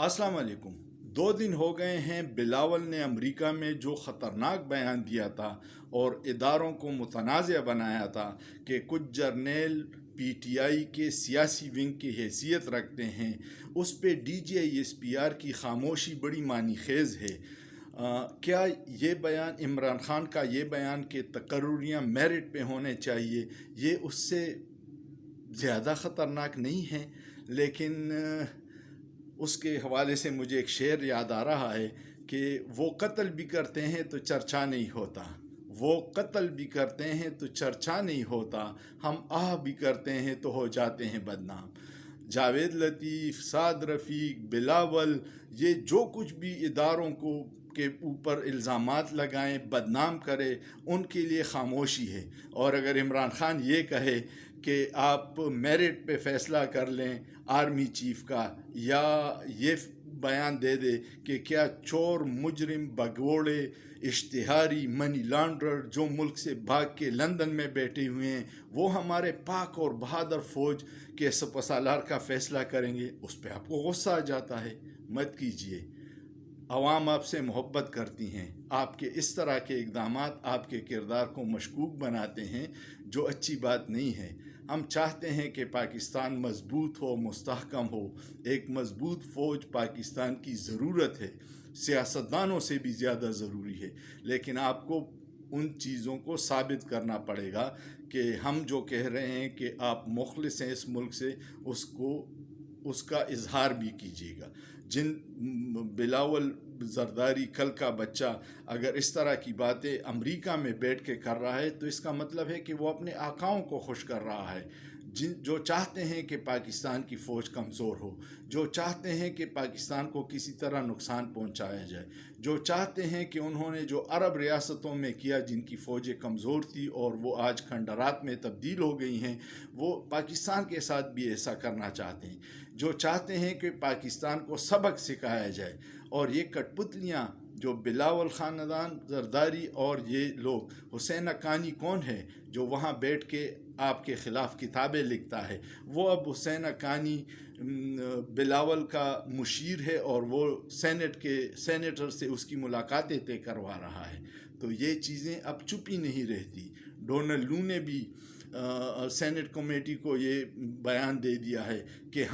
अस्सलाम वालेकुम। 2 दिन हो गए हैं बिलावल ने अमेरिका में जो ख़तरनाक बयान दिया था और इदारों को मुतनाज़ बनाया था कि कुछ जर्नल पीटीआई के सियासी विंग की हैसियत रखते हैं, उस पे DGISPR की खामोशी बड़ी मानी खेज़ है। क्या ये बयान इमरान खान का ये बयान कि तकर्रुरियाँ मेरिट पे होने चाहिए, ये उससे ज़्यादा ख़तरनाक नहीं है? लेकिन उसके हवाले से मुझे एक शेर याद आ रहा है कि वो कत्ल भी करते हैं तो चर्चा नहीं होता, वो कत्ल भी करते हैं तो चर्चा नहीं होता, हम आह भी करते हैं तो हो जाते हैं बदनाम। जावेद लतीफ़, साद रफ़ीक, बिलावल, ये जो कुछ भी इदारों को के ऊपर इल्ज़ामात लगाएं, बदनाम करे, उनके लिए खामोशी है। और अगर इमरान खान ये कहे कि आप मेरिट पे फ़ैसला कर लें आर्मी चीफ़ का, या ये बयान दे दे कि क्या चोर, मुजरिम, भगोड़े, इश्तिहारी, मनी लॉन्ड्रर जो मुल्क से भाग के लंदन में बैठे हुए हैं, वो हमारे पाक और बहादुर फ़ौज के सपसालार का फ़ैसला करेंगे, उस पर आपको गुस्सा आ जाता है। मत कीजिए। अवाम आपसे मोहब्बत करती हैं। आपके इस तरह के इक़दामात आपके किरदार को मशकूक बनाते हैं, जो अच्छी बात नहीं है। हम चाहते हैं कि पाकिस्तान मजबूत हो, मुस्तहकम हो। एक मजबूत फ़ौज पाकिस्तान की ज़रूरत है, सियासतदानों से भी ज़्यादा ज़रूरी है। लेकिन आपको उन चीज़ों को साबित करना पड़ेगा कि हम जो कह रहे हैं कि आप मुखलिस हैं इस मुल्क से, उसका इजहार भी कीजिएगा। जिन बिलावल जरदारी कल का बच्चा अगर इस तरह की बातें अमेरिका में बैठ के कर रहा है, तो इसका मतलब है कि वो अपने आकाओं को खुश कर रहा है, जो चाहते हैं कि पाकिस्तान की फ़ौज कमज़ोर हो, जो चाहते हैं कि पाकिस्तान को किसी तरह नुकसान पहुंचाया जाए, जो चाहते हैं कि उन्होंने जो अरब रियासतों में किया, जिनकी फ़ौजें कमज़ोर थी और वो आज खंडरात में तब्दील हो गई हैं, वो पाकिस्तान के साथ भी ऐसा करना चाहते हैं। जो चाहते हैं कि पाकिस्तान को सबक सिखाया जाए। और ये कठपुतलियाँ जो बिलावल ख़ानदान, जरदारी और ये लोग, हुसैन हक्कानी कौन है जो वहाँ बैठ के आपके ख़िलाफ़ किताबें लिखता है? वो अब हुसैन हक्कानी बिलावल का मुशीर है और वो सेनेटर से उसकी मुलाकातें तय करवा रहा है। तो ये चीज़ें अब चुप ही नहीं रहती। डोनाल्ड लू ने भी सेनेट कमेटी को ये बयान दे दिया है कि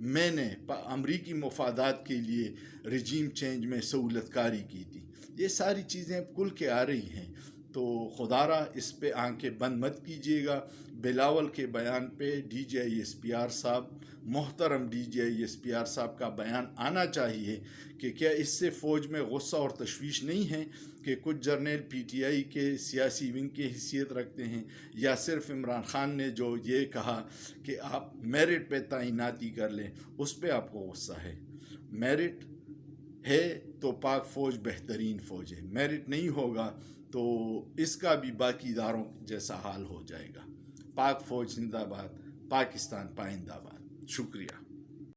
मैंने अमरीकी मफादात के लिए रजीम चेंज में सहूलतकारी की थी। ये सारी चीज़ें खुल के आ रही हैं, तो खुदारा इस पे आंखें बंद मत कीजिएगा। बिलावल के बयान पे DGISPR साहब, मोहतरम DGISPR साहब का बयान आना चाहिए कि क्या इससे फ़ौज में गुस्सा और तशवीश नहीं है कि कुछ जर्नल PTI के सियासी विंग की हैसियत रखते हैं, या सिर्फ इमरान खान ने जो ये कहा कि आप मेरिट पे तैनाती कर लें, उस पर आपको गुस्सा है? मेरिट है तो पाक फ़ौज बेहतरीन फ़ौज है, मेरिट नहीं होगा तो इसका भी बाकी इदारों जैसा हाल हो जाएगा। पाक फ़ौज जिंदाबाद, पाकिस्तान पाइंदाबाद। शुक्रिया।